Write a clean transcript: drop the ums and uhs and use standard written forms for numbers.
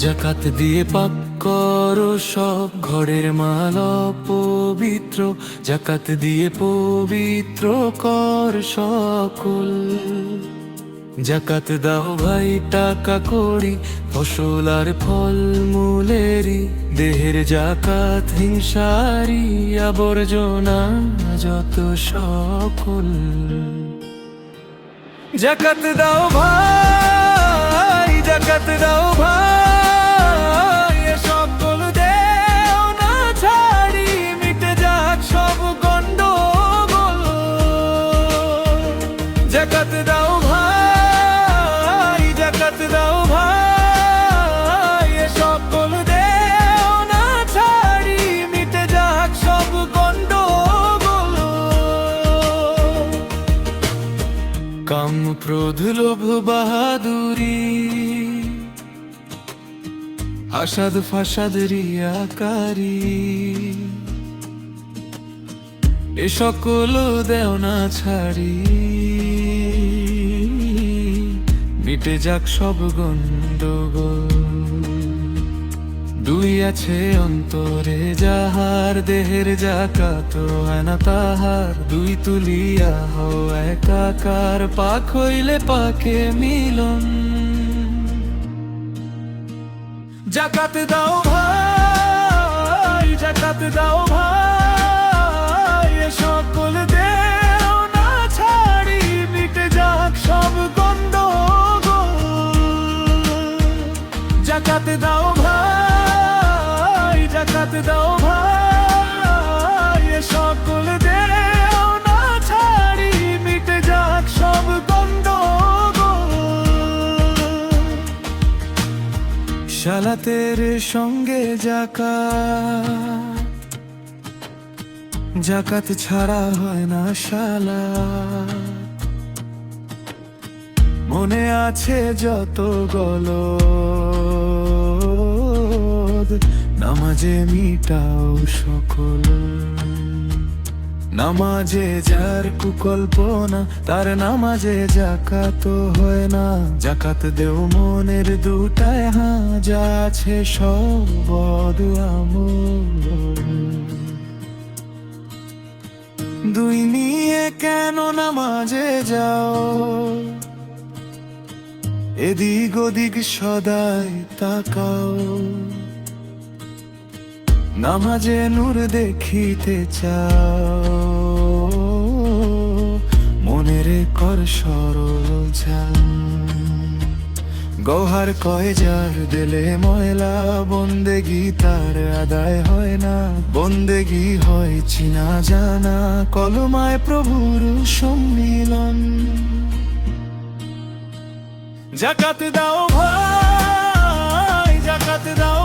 জাকাত দিয়ে পাক করো সব ঘরের মাল পবিত্র, জাকাত দিয়ে পবিত্র কর সকল। জাকাত দাও ভাই টাকা করি, ফসল আর ফল মূলেরই, দেহের জাকাত হিংসারি আবর্জনা যত সকল। জাকাত দাও ভাই, জাকাত দাও ভাই, সকল দেও না ছাড়ি, মিটে যাক সব গন্ডগোল। জাকাত দাও ভাই, জাকাত দাও ভাই, সকল দেও না ছাড়ি, মিটে যাক সব গন্ডগোল। কাম ক্রোধ লোভ বাহাদুরি, হাসাদ ফাসাদ রিয়াকারি, এ সকল দেও না ছাড়ি, মিটে যাক সব গন্ডগোল। দুই আছে অন্তরে যাহার, দেহের জাকাত হয় না তাহার, দুই তুলিয়া হও একাকার, পাক হইলে পাকে মিলন। জাকাত দাও ভাই, জাকাত দাও ভাই, সকল দেও না ছাড়ি, মিটে যাক সব গন্ডগোল। জাকাত দাও ভাই, জাকাত দাও ভাই, সকল দেও না ছাড়ি, মিটে যাক সব গন্ডগোল। সালাতের সঙ্গে জাকাত, জাকাত ছাড়া হয় না সালাত। মনে আছে যত গলদ, নামাজে মিটাও সকল। নামাজে যার কুকল্পনা, তার নামাজে জাকাত হয় না। জাকাত দেও মনের দুটায়, হ্যাঁ যা আছে সব বদআমল। দুই নিয়ে কেন নামাজে যাও, এদিক ওদিক সদাই তাকাও। নামাজে নূর দেখিতে চাও, মনেরে কর সরল চাল। গৌহার কয় যার দিলে ময়লা, বন্দেগি তার আদায় হয় না। বন্দেগি হয় চিনা জানা, কলমায় প্রভুর সম্মিলন। জাকাত দাও ভাই, জাকাত দাও